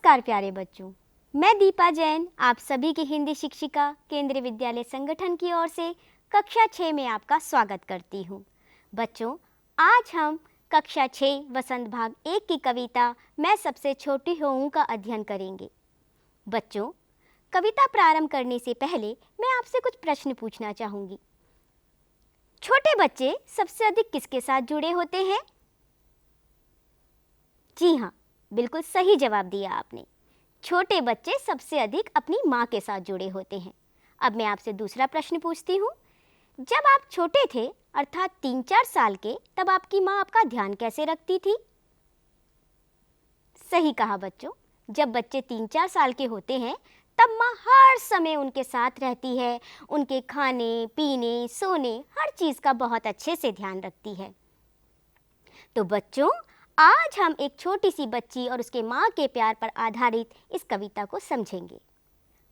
नमस्कार प्यारे बच्चों, मैं दीपा जैन आप सभी की हिंदी शिक्षिका केंद्रीय विद्यालय संगठन की ओर से कक्षा 6 में आपका स्वागत करती हूँ। बच्चों, आज हम कक्षा 6 वसंत भाग 1 की कविता मैं सबसे छोटी हूँ का अध्ययन करेंगे। बच्चों, कविता प्रारंभ करने से पहले मैं आपसे कुछ प्रश्न पूछना चाहूँगी। छोटे बच्चे सबसे अधिक किसके साथ जुड़े होते हैं? जी हाँ, बिल्कुल सही जवाब दिया आपने। छोटे बच्चे सबसे अधिक अपनी माँ के साथ जुड़े होते हैं। अब मैं आपसे दूसरा प्रश्न पूछती हूँ। जब आप छोटे थे अर्थात 3-4 साल के, तब आपकी माँ आपका ध्यान कैसे रखती थी? सही कहा बच्चों, जब बच्चे 3-4 साल के होते हैं तब माँ हर समय उनके साथ रहती है, उनके खाने पीने सोने हर चीज़ का बहुत अच्छे से ध्यान रखती है। तो बच्चों, आज हम एक छोटी सी बच्ची और उसके माँ के प्यार पर आधारित इस कविता को समझेंगे।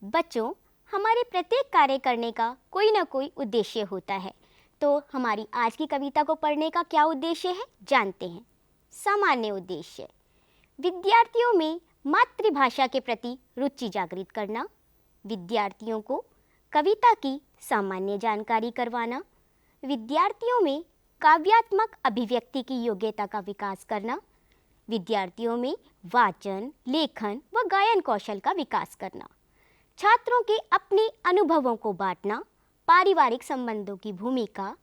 बच्चों, हमारे प्रत्येक कार्य करने का कोई ना कोई उद्देश्य होता है। तो हमारी आज की कविता को पढ़ने का क्या उद्देश्य है, जानते हैं। सामान्य उद्देश्य: विद्यार्थियों में मातृभाषा के प्रति रुचि जागृत करना, विद्यार्थियों को कविता की सामान्य जानकारी करवाना, विद्यार्थियों में काव्यात्मक अभिव्यक्ति की योग्यता का विकास करना, विद्यार्थियों में वाचन, लेखन व गायन कौशल का विकास करना, छात्रों के अपने अनुभवों को बांटना, पारिवारिक संबंधों की भूमिका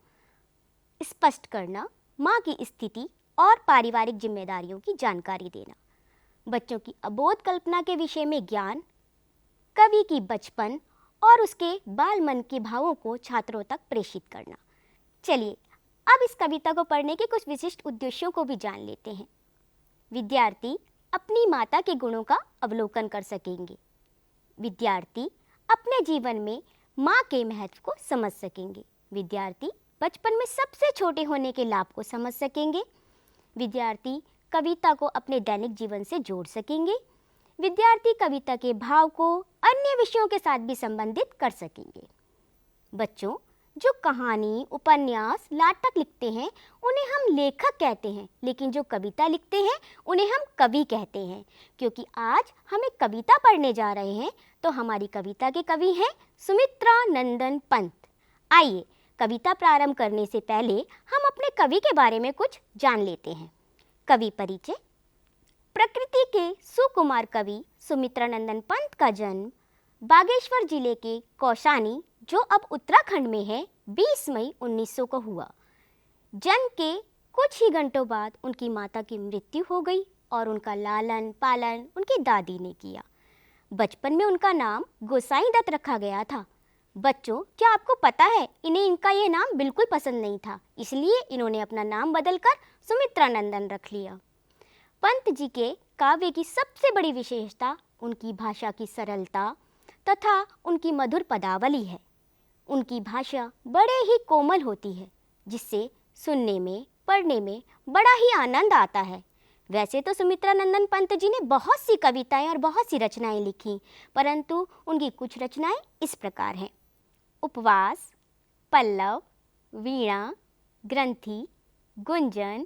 स्पष्ट करना, माँ की स्थिति और पारिवारिक जिम्मेदारियों की जानकारी देना, बच्चों की अबोध कल्पना के विषय में ज्ञान, कवि की बचपन और उसके बाल मन के भावों को छात्रों तक प्रेषित करना। चलिए अब इस कविता को पढ़ने के कुछ विशिष्ट उद्देश्यों को भी जान लेते हैं। विद्यार्थी अपनी माता के गुणों का अवलोकन कर सकेंगे। विद्यार्थी अपने जीवन में माँ के महत्व को समझ सकेंगे। विद्यार्थी बचपन में सबसे छोटे होने के लाभ को समझ सकेंगे। विद्यार्थी कविता को अपने दैनिक जीवन से जोड़ सकेंगे। विद्यार्थी कविता के भाव को अन्य विषयों के साथ भी संबंधित कर सकेंगे। बच्चों, जो कहानी, उपन्यास, नाटक लिखते हैं उन्हें हम लेखक कहते हैं, लेकिन जो कविता लिखते हैं उन्हें हम कवि कहते हैं। क्योंकि आज हम एक कविता पढ़ने जा रहे हैं, तो हमारी कविता के कवि हैं सुमित्रा नंदन पंत। आइए कविता प्रारंभ करने से पहले हम अपने कवि के बारे में कुछ जान लेते हैं। कवि परिचय: प्रकृति के सुकुमार कवि सुमित्रा नंदन पंत का जन्म बागेश्वर जिले के कौशानी, जो अब उत्तराखंड में है, 20 मई 1900 को हुआ। जन्म के कुछ ही घंटों बाद उनकी माता की मृत्यु हो गई और उनका लालन पालन उनकी दादी ने किया। बचपन में उनका नाम गोसाई दत्त रखा गया था। बच्चों, क्या आपको पता है, इन्हें इनका ये नाम बिल्कुल पसंद नहीं था, इसलिए इन्होंने अपना नाम बदलकर सुमित्रा नंदन रख लिया। पंत जी के काव्य की सबसे बड़ी विशेषता उनकी भाषा की सरलता तथा उनकी मधुर पदावली है। उनकी भाषा बड़े ही कोमल होती है, जिससे सुनने में पढ़ने में बड़ा ही आनंद आता है। वैसे तो सुमित्रा नंदन पंत जी ने बहुत सी कविताएं और बहुत सी रचनाएं लिखी, परंतु उनकी कुछ रचनाएं इस प्रकार हैं: उपवास, पल्लव, वीणा, ग्रंथि, गुंजन,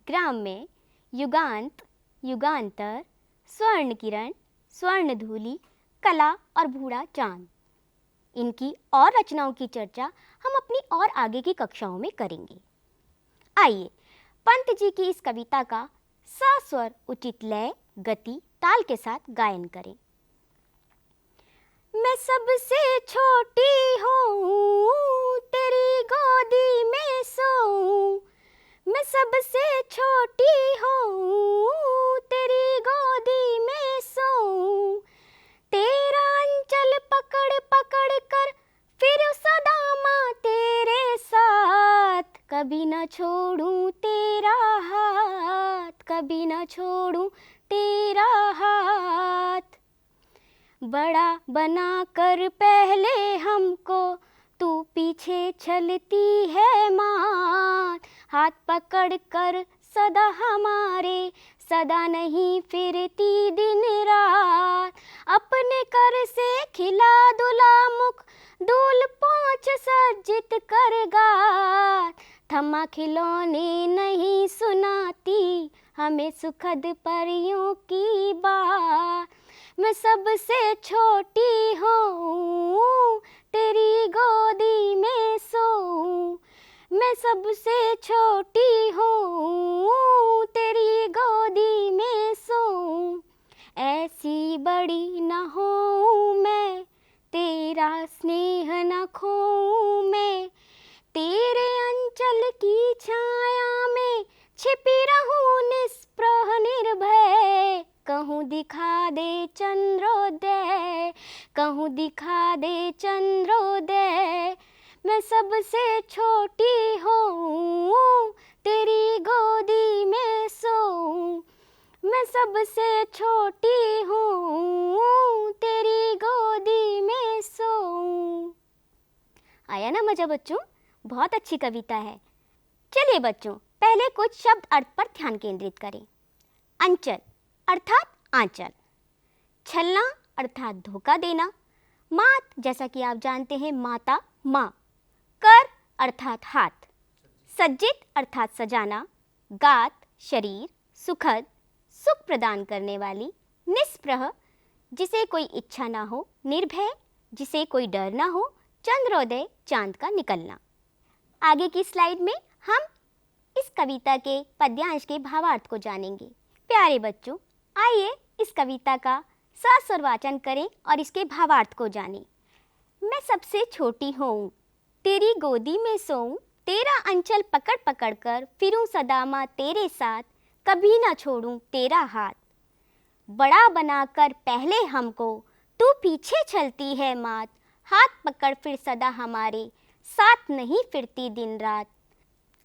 ग्राम्य, युगांत, युगांतर, स्वर्ण किरण, स्वर्णधूलि, कला और बूढ़ा चांद। इनकी और रचनाओं की चर्चा हम अपनी और आगे की कक्षाओं में करेंगे। आइए पंत जी की इस कविता का सस्वर उचित लय, गति, ताल के साथ गायन करें। मैं सबसे छोटी हूँ, तेरी गोदी में सोऊं। मैं सबसे छोटी हूँ, तेरी गोदी में सोऊं। तेरा अंचल पकड़ पकड़ कर फिर सदा माँ तेरे साथ। कभी न छोड़ूं तेरा हाथ, कभी न छोड़ूं तेरा हाथ। बड़ा बना कर पहले हमको तू पीछे चलती है माँ। हाथ पकड़ कर सदा हमारे, सदा नहीं फिरती दिन रात। अपने कर से खिला दुला मुख, दूल पहुँच सज्जित कर गात। थमा खिलौने नहीं सुनाती हमें सुखद परियों की बात। मैं सबसे छोटी हूँ, तेरी गोदी में सोऊं। मैं सबसे छोटी हूँ, तेरी गोदी में सोऊं। ऐसी बड़ी न होऊं मैं, तेरा स्नेह न खोऊं मैं। तेरे अंचल की छाया में छिपी रहूं निस्पृह निर्भय। कहूँ दिखा दे चंद्रोदय, कहूँ दिखा दे चंद्रोदय। मैं सबसे छोटी हूँ, तेरी गोदी में सोऊं। मैं सबसे छोटी हूँ, तेरी गोदी में सोऊं। आया ना मजा बच्चों? बहुत अच्छी कविता है। चलिए बच्चों, पहले कुछ शब्द अर्थ पर ध्यान केंद्रित करें। अंचल अर्थात आंचल, छलना अर्थात धोखा देना, मात जैसा कि आप जानते हैं माता माँ, कर अर्थात हाथ, सज्जित अर्थात सजाना, गात शरीर, सुखद सुख प्रदान करने वाली, निस्पृह जिसे कोई इच्छा ना हो, निर्भय जिसे कोई डर ना हो, चंद्रोदय चांद का निकलना। आगे की स्लाइड में हम इस कविता के पद्यांश के भावार्थ को जानेंगे। प्यारे बच्चों, आइए इस कविता का सस्वर वाचन करें और इसके भावार्थ को जानें। मैं सबसे छोटी हूँ, तेरी गोदी में सोऊं। तेरा अंचल पकड़ पकड़ कर फिरूं सदा माँ तेरे साथ। कभी ना छोड़ूं तेरा हाथ। बड़ा बनाकर पहले हमको तू पीछे चलती है मात। हाथ पकड़ फिर सदा हमारे साथ नहीं फिरती दिन रात।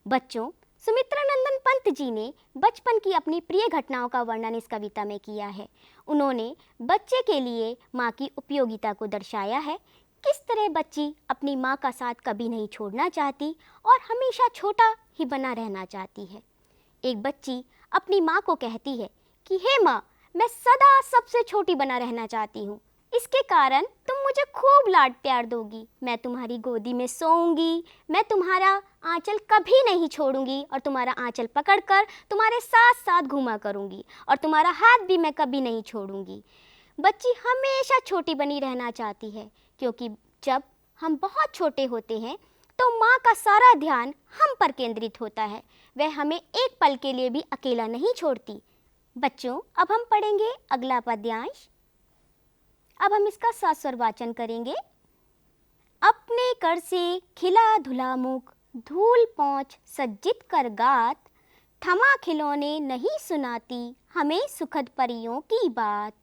बच्चों, सुमित्रानंदन पंत जी ने बचपन की अपनी प्रिय घटनाओं का वर्णन इस कविता में किया है। उन्होंने बच्चे के लिए माँ की उपयोगिता को दर्शाया है। किस तरह बच्ची अपनी माँ का साथ कभी नहीं छोड़ना चाहती और हमेशा छोटा ही बना रहना चाहती है। एक बच्ची अपनी माँ को कहती है कि हे माँ, मैं सदा सबसे छोटी बना रहना चाहती हूँ। इसके कारण तुम मुझे खूब लाड प्यार दोगी, मैं तुम्हारी गोदी में सोऊंगी, मैं तुम्हारा आंचल कभी नहीं छोड़ूंगी और तुम्हारा आंचल पकड़कर तुम्हारे साथ साथ घूमा करूंगी और तुम्हारा हाथ भी मैं कभी नहीं छोड़ूंगी। बच्ची हमेशा छोटी बनी रहना चाहती है, क्योंकि जब हम बहुत छोटे होते हैं तो माँ का सारा ध्यान हम पर केंद्रित होता है। वह हमें एक पल के लिए भी अकेला नहीं छोड़ती। बच्चों, अब हम पढ़ेंगे अगला पद्यांश। अब हम इसका सस्वर वाचन करेंगे। अपने कर से खिला धुला मुख, धूल पहुँच सज्जित कर गात। थमा खिलौने नहीं सुनाती हमें सुखद परियों की बात।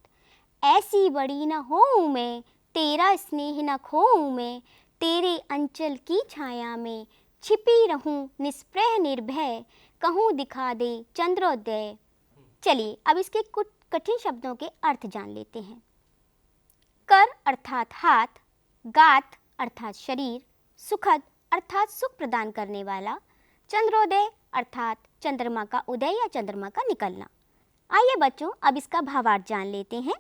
ऐसी बड़ी न होऊं मैं, तेरा स्नेह न खोऊं मैं। तेरे अंचल की छाया में छिपी रहूं निस्पृह निर्भय। कहूँ दिखा दे चंद्रोदय। चलिए अब इसके कुछ कठिन शब्दों के अर्थ जान लेते हैं। कर अर्थात हाथ, गात अर्थात शरीर, सुखद अर्थात सुख प्रदान करने वाला, चंद्रोदय अर्थात चंद्रमा का उदय या चंद्रमा का निकलना। आइए बच्चों, अब इसका भावार्थ जान लेते हैं।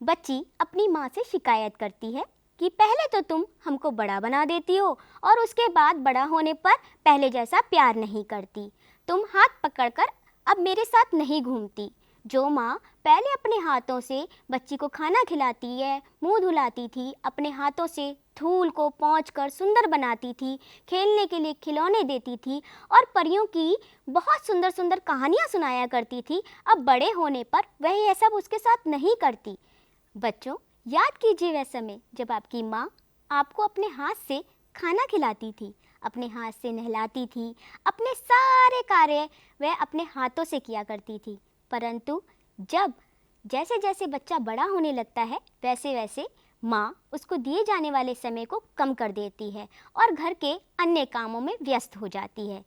बच्ची अपनी माँ से शिकायत करती है कि पहले तो तुम हमको बड़ा बना देती हो और उसके बाद बड़ा होने पर पहले जैसा प्यार नहीं करती। तुम हाथ पकड़कर अब मेरे साथ नहीं घूमती। जो माँ पहले अपने हाथों से बच्ची को खाना खिलाती है, मुंह धुलाती थी, अपने हाथों से धूल को पोंछकर सुंदर बनाती थी, खेलने के लिए खिलौने देती थी और परियों की बहुत सुंदर सुंदर कहानियाँ सुनाया करती थी, अब बड़े होने पर वह यह सब उसके साथ नहीं करती। बच्चों, याद कीजिए वह समय जब आपकी माँ आपको अपने हाथ से खाना खिलाती थी, अपने हाथ से नहलाती थी, अपने सारे कार्य वह अपने हाथों से किया करती थी। परंतु जब जैसे जैसे बच्चा बड़ा होने लगता है वैसे वैसे माँ उसको दिए जाने वाले समय को कम कर देती है और घर के अन्य कामों में व्यस्त हो जाती है।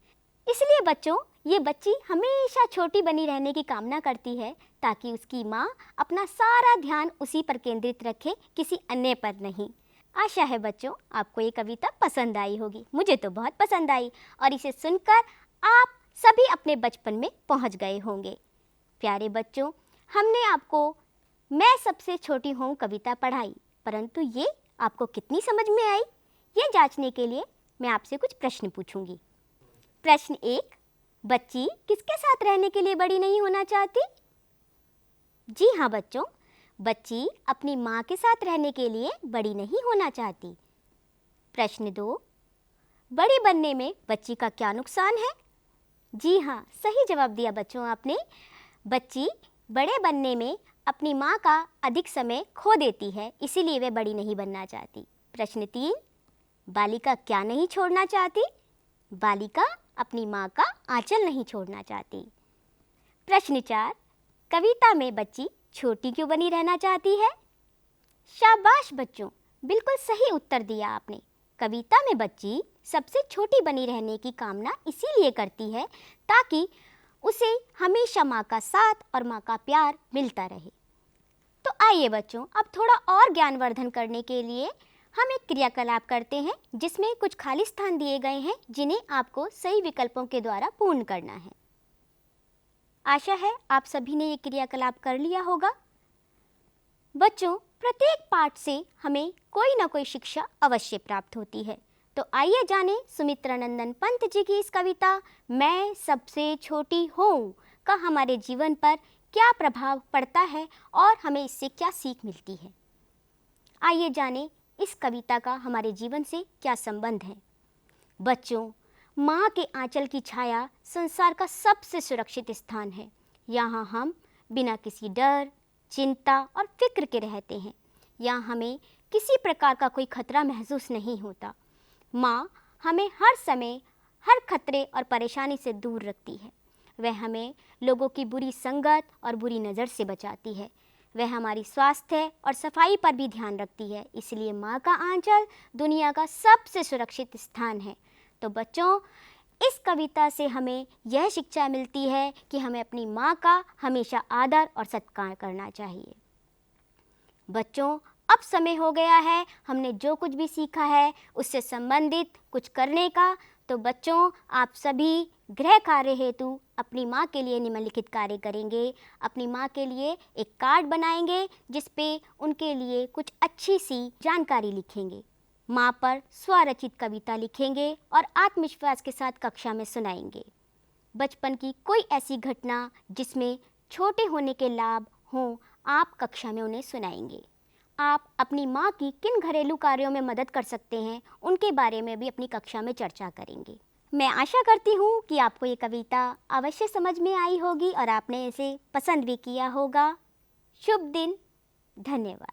इसलिए बच्चों, ये बच्ची हमेशा छोटी बनी रहने की कामना करती है ताकि उसकी माँ अपना सारा ध्यान उसी पर केंद्रित रखे, किसी अन्य पर नहीं। आशा है बच्चों आपको ये कविता पसंद आई होगी। मुझे तो बहुत पसंद आई और इसे सुनकर आप सभी अपने बचपन में पहुँच गए होंगे। प्यारे बच्चों, हमने आपको मैं सबसे छोटी हूँ कविता पढ़ाई, परंतु ये आपको कितनी समझ में आई, ये जांचने के लिए मैं आपसे कुछ प्रश्न पूछूंगी। प्रश्न 1, बच्ची किसके साथ रहने के लिए बड़ी नहीं होना चाहती? जी हाँ बच्चों, बच्ची अपनी माँ के साथ रहने के लिए बड़ी नहीं होना चाहती। प्रश्न 2, बड़ी बनने में बच्ची का क्या नुकसान है? जी हाँ, सही जवाब दिया बच्चों आपने। बच्ची बड़े बनने में अपनी माँ का अधिक समय खो देती है, इसीलिए वह बड़ी नहीं बनना चाहती। प्रश्न 3, बालिका क्या नहीं छोड़ना चाहती? बालिका अपनी माँ का आंचल नहीं छोड़ना चाहती। प्रश्न 4, कविता में बच्ची छोटी क्यों बनी रहना चाहती है? शाबाश बच्चों, बिल्कुल सही उत्तर दिया आपने। कविता में बच्ची सबसे छोटी बनी रहने की कामना इसीलिए करती है ताकि उसे हमेशा माँ का साथ और माँ का प्यार मिलता रहे। तो आइए बच्चों, अब थोड़ा और ज्ञानवर्धन करने के लिए हम एक क्रियाकलाप करते हैं जिसमें कुछ खाली स्थान दिए गए हैं जिन्हें आपको सही विकल्पों के द्वारा पूर्ण करना है। आशा है आप सभी ने ये क्रियाकलाप कर लिया होगा। बच्चों, प्रत्येक पाठ से हमें कोई ना कोई शिक्षा अवश्य प्राप्त होती है। तो आइए जानें सुमित्रानंदन पंत जी की इस कविता मैं सबसे छोटी हूँ का हमारे जीवन पर क्या प्रभाव पड़ता है और हमें इससे क्या सीख मिलती है। आइए जानें इस कविता का हमारे जीवन से क्या संबंध है। बच्चों, माँ के आंचल की छाया संसार का सबसे सुरक्षित स्थान है। यहाँ हम बिना किसी डर, चिंता और फिक्र के रहते हैं। यहाँ हमें किसी प्रकार का कोई खतरा महसूस नहीं होता। माँ हमें हर समय हर खतरे और परेशानी से दूर रखती है। वह हमें लोगों की बुरी संगत और बुरी नज़र से बचाती है। वह हमारी स्वास्थ्य और सफाई पर भी ध्यान रखती है। इसलिए माँ का आंचल दुनिया का सबसे सुरक्षित स्थान है। तो बच्चों, इस कविता से हमें यह शिक्षा मिलती है कि हमें अपनी माँ का हमेशा आदर और सत्कार करना चाहिए। बच्चों, अब समय हो गया है हमने जो कुछ भी सीखा है उससे संबंधित कुछ करने का। तो बच्चों, आप सभी गृह कार्य हेतु अपनी माँ के लिए निम्नलिखित कार्य करेंगे। अपनी माँ के लिए एक कार्ड बनाएंगे जिस पे उनके लिए कुछ अच्छी सी जानकारी लिखेंगे। माँ पर स्वरचित कविता लिखेंगे और आत्मविश्वास के साथ कक्षा में सुनाएंगे। बचपन की कोई ऐसी घटना जिसमें छोटे होने के लाभ हों, आप कक्षा में उन्हें सुनाएंगे। आप अपनी माँ की किन घरेलू कार्यों में मदद कर सकते हैं उनके बारे में भी अपनी कक्षा में चर्चा करेंगे। मैं आशा करती हूँ कि आपको ये कविता अवश्य समझ में आई होगी और आपने इसे पसंद भी किया होगा। शुभ दिन। धन्यवाद।